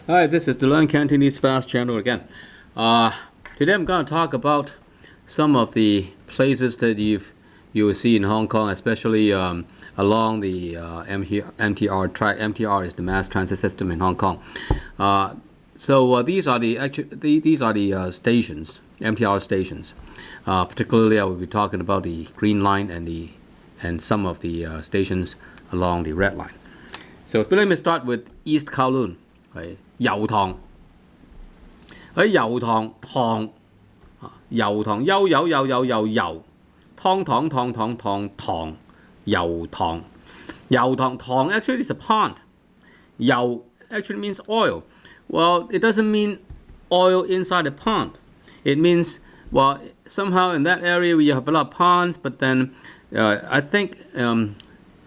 Hi, this is the Learn Cantonese Fast channel again. Today I'm going to talk about some of the places that you will see in Hong Kong, especially along the MTR track. MTR is the mass transit system in Hong Kong. These are the stations, MTR stations. Particularly, I will be talking about the Green Line and some of the stations along the Red Line. So let me start with East Kowloon. 係油塘，喺油塘塘油塘油湯塘油塘 actually is a pond. 油 actually means oil. Well, it doesn't mean oil inside a pond. It means, well, somehow in that area we have a lot of ponds, but then I think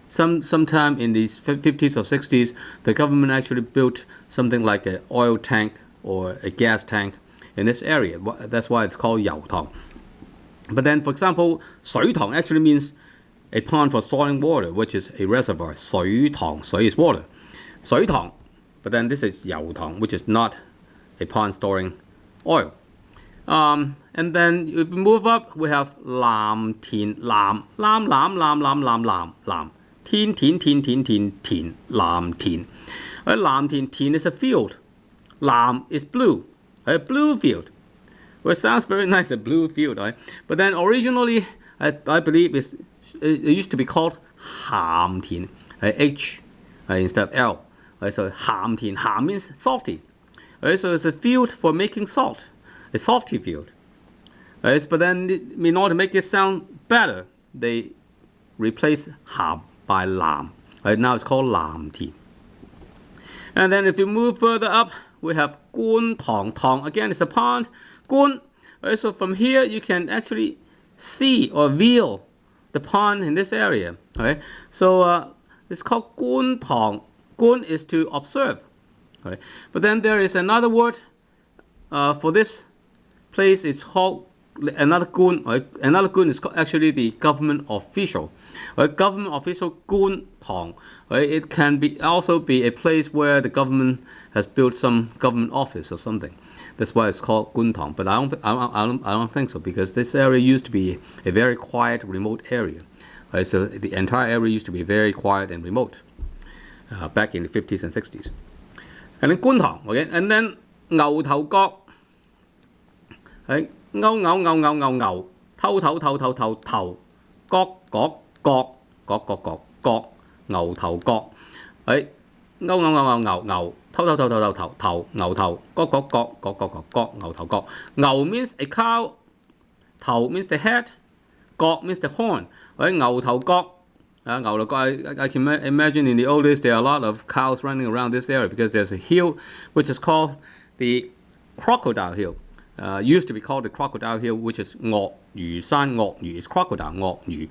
sometime in the 50s or 60s, the government actually built something like an oil tank or a gas tank in this area. That's why it's called 油塘. But then, for example, 水塘 actually means a pond for storing water, which is a reservoir. 水塘, 水 is water. 水塘. But then this is 油塘, which is not a pond storing oil. And then if we move up, we have 藍田 藍 田藍田 藍田 is a field. 藍 is blue. A blue field. Well, it sounds very nice, a blue field, right? But then originally, I believe it used to be called 鹹田, H instead of L. So 鹹田 鹹 means salty. So it's a field for making salt, a salty field. But then in order to make it sound better, they replace 鹹 by 藍. Now it's called 藍田. And then if you move further up, we have 觀塘 塘. Again, it's a pond. 觀. So from here, you can actually see or view the pond in this area. Okay? So it's called 觀塘. 觀 is to observe. Okay? But then there is another word for this place. It's called another 觀. Right? Another 觀is actually the government official. Right? Government official 觀塘. Right? It can also be a place where the government has built some government office or something. That's why it's called 觀塘. But I don't think so, because this area used to be a very quiet, remote area. Right? So the entire area used to be very quiet and remote back in the 50s and 60s. And then 觀塘, okay? And then 牛頭角. Right? 牛頭角牛頭角，誒牛頭角牛 means a cow, 頭 means the head, 角 means the horn. Right? 牛頭角. I can imagine in the old days there are a lot of cows running around this area because there's a hill which is called the Crocodile Hill. Used to be called the Crocodile Hill, which is 鱷魚山. 鱷魚 is crocodile, 鱷魚.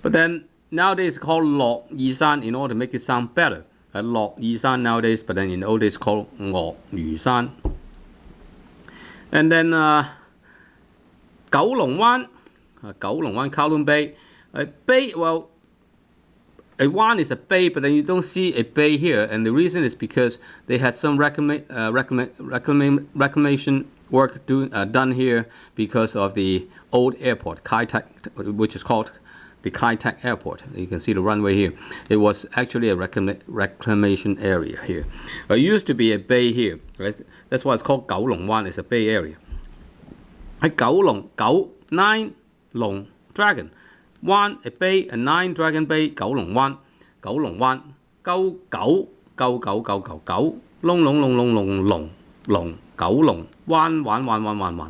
But then nowadays it's called 樂二山 in order to make it sound better. 樂二山 nowadays, but then in the old days called 鱷魚山. And then 九龍灣, Kowloon Bay. Bay, well, a one is a bay, but then you don't see a bay here, and the reason is because they had some reclamation work done here because of the old airport, Kai Tak, which is called the Kai Tak Airport. You can see the runway here. It was actually a reclamation area here. It used to be a bay here, right? That's why it's called 九龍灣. It's a bay area. 喺九龍 9 龍 dragon. 灣 a bay, a 9 dragon bay. 九龍灣鳩九窿九龍灣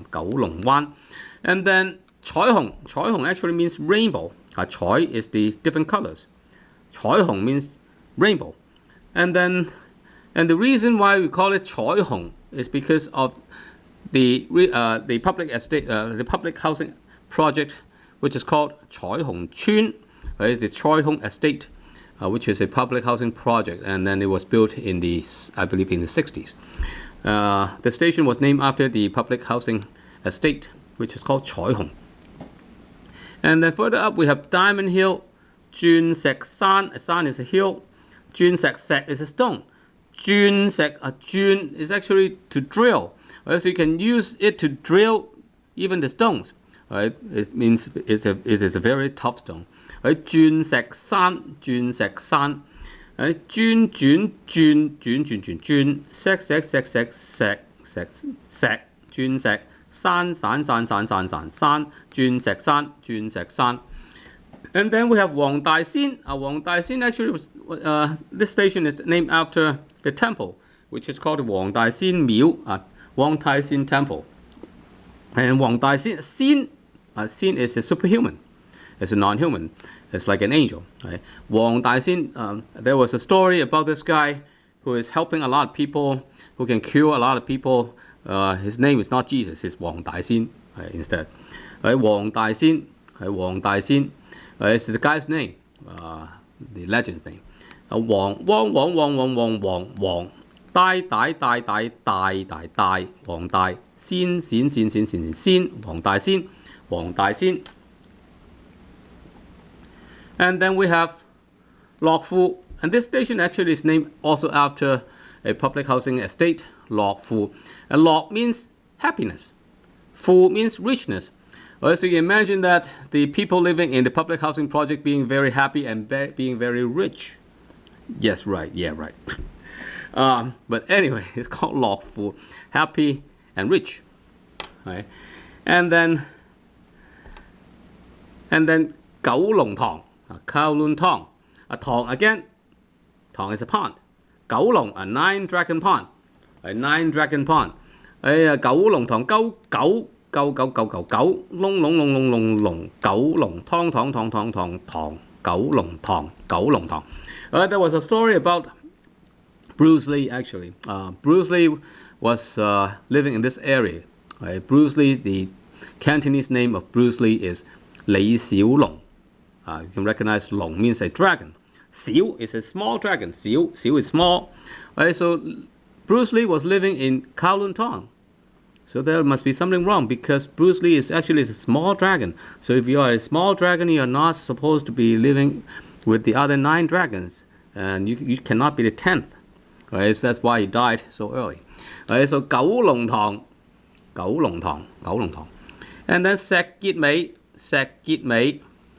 九龍灣. And then 彩虹 actually means rainbow. 彩 is the different colors. 彩虹 means rainbow. And the reason why we call it 彩虹 is because of the public estate, the public housing project, which is called 彩虹村. It's the 彩虹estate, which is a public housing project, and then it was built in I believe in the 60s. The station was named after the public housing estate, which is called 彩虹. And then further up we have Diamond Hill, 鑽石山. A 山 is a hill. 鑽石 is a stone. Jun sek. Jun is actually to drill. Right? So you can use it to drill even the stones. Right? It means it is a very tough stone. Right? Jun sek san. Jun sek san. Right? Jun jun jun jun jun jun jun. Sek sek sek sek sek sek sek. Jun sek san san san san san san san. Jun sek san. Jun sek san. And then we have Wang Dai Xin. Wang Dai Xin actually was, this station is named after the temple, which is called Wang Dai Xin Miu, Wang Dai Xin Temple. And Wang Dai Xin, Xin is a superhuman. It's a non-human. It's like an angel. Right? Wang Dai Xin, there was a story about this guy who is helping a lot of people, who can cure a lot of people. His name is not Jesus, it's Wang Dai Xin instead. Wang Dai Xin, Wang Dai Xin. It's the guy's name, the legend's name. Wang, Wang, Wang, Wang, Wang, Wang, Wang, Wang. Dai, Dai, Dai, Dai, Dai, Dai, Dai. Wang Dai. Xin, Xin, Xin, Xin, Xin, Xin. Wang Dai Xin. Wang Dai Xin. And then we have Lok Fu. And this station actually is named also after a public housing estate, Lok Fu. And Lok means happiness. Fu means richness. So you imagine that the people living in the public housing project being very happy and being very rich. Yes, right. Yeah, right. But anyway, it's called Lok Fu, happy and rich. Right? And then Kowloon Tong, Kowloon Tong. Tong again. Tong is a pond. Kowloon, a 9-dragon pond. A 9-dragon pond. Kowloon Tong, Kowloon Tong. There was a story about Bruce Lee actually. Bruce Lee was living in this area. Bruce Lee, the Cantonese name of Bruce Lee is Li Xiu Long. You can recognize Long means a dragon. Xiu is a small dragon. Xiu is small. So Bruce Lee was living in Kowloon Tong. So there must be something wrong because Bruce Lee is actually a small dragon. So if you are a small dragon, you are not supposed to be living with the other 9 dragons. And you cannot be the 10th. Right? So that's why he died so early. Right? So Kowloon Tong. And then Sek Git Mei.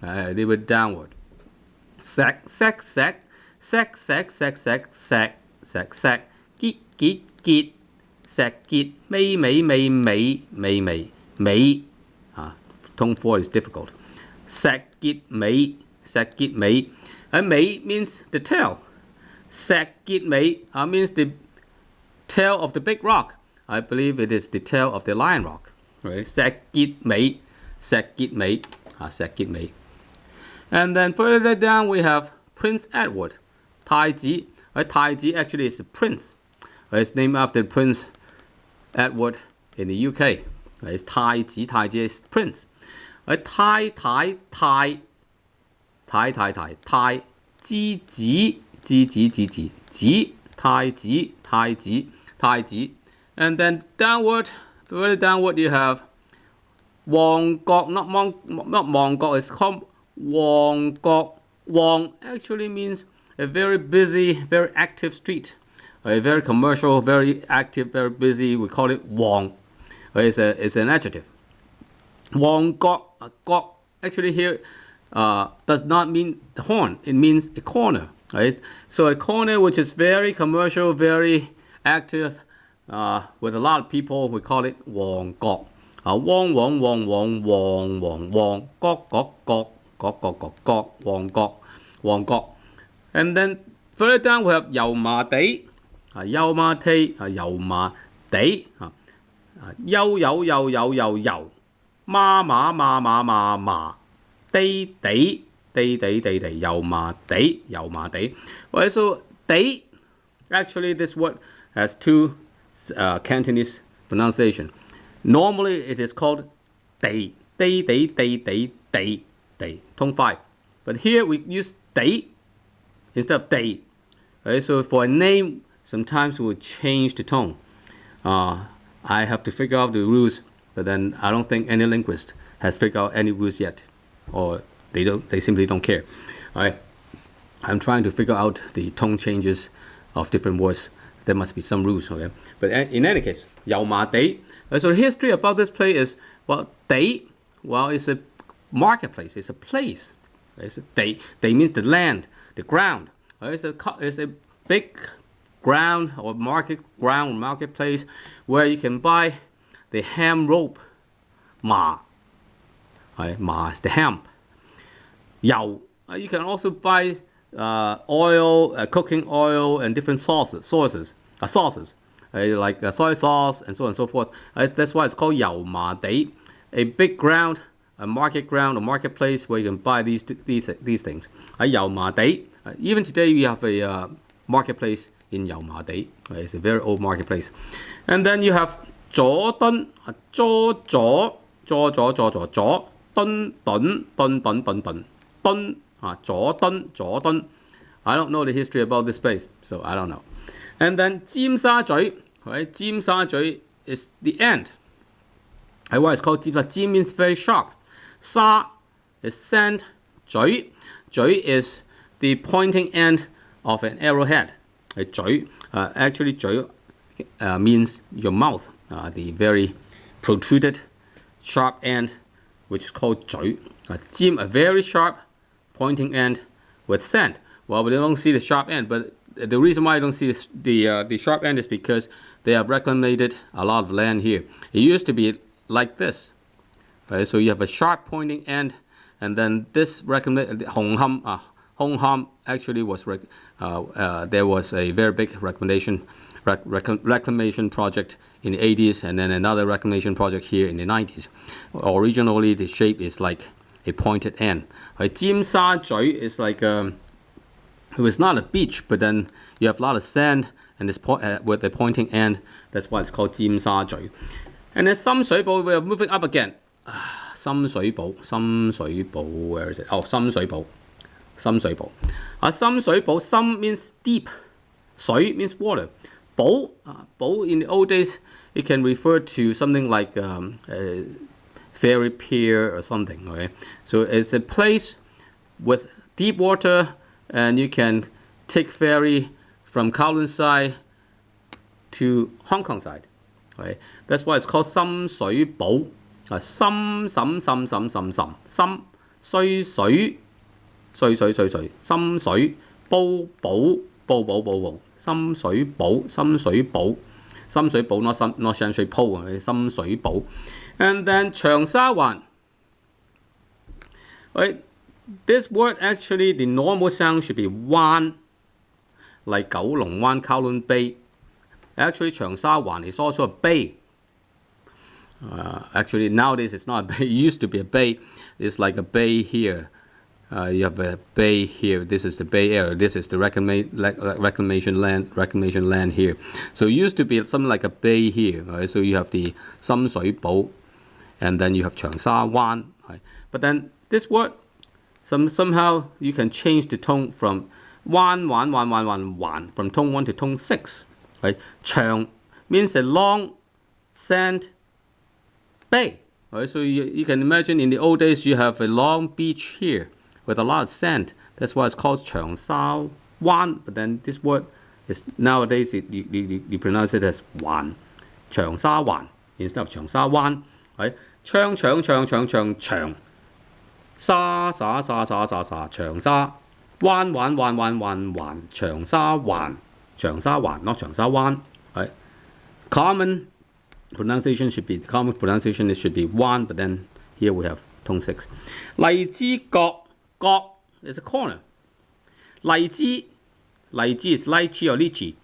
They were downward. Sek. Git. Sek Git Mei. Tone 4 is difficult. Sek Git Mei. And Mei means the tail. Sek Git Mei means the tail of the big rock. I believe it is the tail of the lion rock. Right? Sek Git Mei. And then further down we have Prince Edward. Tai Ji. Tai Ji actually is a prince. It's named after Prince Edward in the UK. It's Tai Ji. Tai Ji is prince. Tai. Ji. Tai Ji. And then further downward you have Wang Gok, not Mong Gok, it's called Wang Gok. Wang actually means a very busy, very active street. A very commercial, very active, very busy. We call it Wang. It's an adjective. Wang Gok. Gok actually here does not mean the horn. It means a corner. Right? So a corner which is very commercial, very active, with a lot of people, we call it Wang Gok. Wang. Gok. Wang Gok. And then further down we have Yao Ma Dei. Yao Ma Dei. Yao. Ma. Dei. Yao Ma Dei. Well, so Dei, actually this word has 2 Cantonese pronunciation. Normally it is called Dei. Tone 5. But here we use Dei instead of Dei. Right? So for a name, sometimes we will change the tone. I have to figure out the rules, but then I don't think any linguist has figured out any rules yet, or they simply don't care. All right? I'm trying to figure out the tone changes of different words there must be some rules. Okay, but in any case, 油麻地. So the history about this place is, well, 地, well, it's a marketplace. It's a place. It's a 地 means the land, the ground. It's a big ground or marketplace where you can buy the ham rope. 麻 is the hemp. 油 you can also buy oil, cooking oil, and different sauces, like soy sauce and so on and so forth. That's why it's called 油麻地, a big ground, a market ground, a marketplace where you can buy these things. 油麻地, even today we have a marketplace in 油麻地. It's a very old marketplace. And then you have 佐敦, 佐敦佐敦. I don't know the history about this place, so I don't know. And then 尖沙咀, right? 尖沙咀 is the end. Why it's called 尖沙咀? 尖 means very sharp. 沙 is sand. 咀 is the pointing end of an arrowhead. 咀 actually 咀 means your mouth, the very protruded sharp end, which is called 咀. 尖, a very sharp pointing end with sand. Well, we don't see the sharp end, but the reason why I don't see the sharp end is because they have reclaimed a lot of land here. It used to be like this, right? So you have a sharp pointing end, and then this reclamation, Hong Ham actually was there was a very big reclamation project in the 80s, and then another reclamation project here in the 90s. Originally, the shape is like a pointed end. 尖沙咀 is like it was not a beach, but then you have a lot of sand and this with the pointing end. That's why it's called 尖沙咀. And then 深水埗, we are moving up again. 深水埗, where is it? Oh, 深水埗. 深水埗, 深 means deep, 水 means water. 埗, 埗 in the old days, it can refer to something like a ferry pier or something. Okay, so it's a place with deep water, and you can take ferry from Kowloon side to Hong Kong side. Okay, that's why it's called 深水埗. 深水水深水埗 not 上水鋪, 深水埗. And then 長沙灣. Right, this word actually the normal sound should be 灣, like 九龍灣 Kowloon Bay. Actually 長沙灣 is also a bay. Actually nowadays it's not a bay. It used to be a bay. It's like a bay here. You have a bay here. This is the Bay Area. This is the reclamation land here. So it used to be something like a bay here. Right? So you have the 深水埗, and then you have 長沙灣. Right? But then this word, somehow you can change the tone from 灣 from tone 1 to tone 6. Right? 長 means a long sand bay. Right? So you can imagine in the old days you have a long beach here with a lot of sand. That's why it's called 長沙灣. But then this word is nowadays you pronounce it as 灣, 長沙灣 instead of 長沙灣. Right? 長沙長沙長沙灣長沙灣 not 長沙灣. Right? Common pronunciation should be灣, but then here we have tone 6. 荔枝角 is a corner. 荔枝 is lychee or lychee.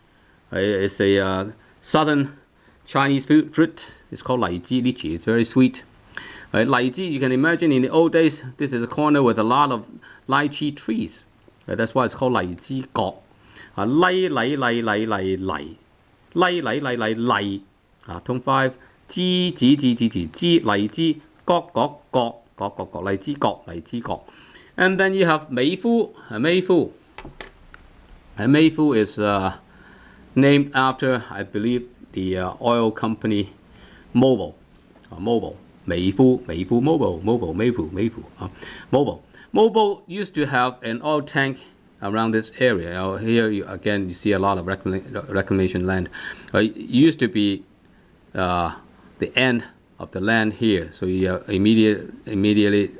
It's a southern Chinese fruit. It's called lychee. It's very sweet. Lychee, you can imagine in the old days, this is a corner with a lot of lychee trees. That's why it's called 荔枝角. 荔 tone 5. 枝 荔枝角 荔枝角. And then you have 美孚. Meifu is named after, I believe, the oil company Mobil. Mobil. 美孚 Mobil. Mobil used to have an oil tank around this area. Here you see a lot of reclamation land. It used to be the end of the land here, so you immediately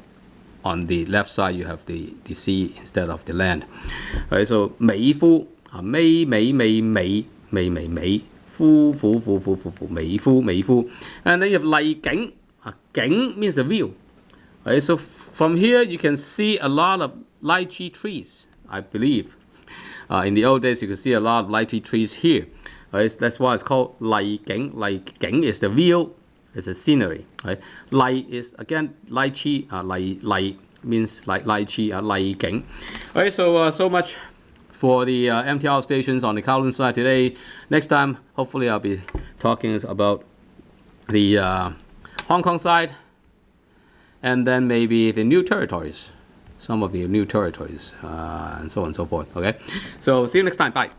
on the left side you have the sea instead of the land. Right, so 美孚美孚 and then you have 麗景景 means a view. Right, so from here you can see a lot of lychee trees, I believe. In the old days you could see a lot of lychee trees here. Right, that's why it's called 麗景. 麗景 is the view, it's a scenery. Right, 麗 is again lychee. 麗 means like lychee. 麗景. Right, so so much for the MTR stations on the Kowloon side today. Next time, hopefully I'll be talking about the Hong Kong side, and then maybe the new territories, some of the new territories, and so on and so forth. Okay, so see you next time. Bye.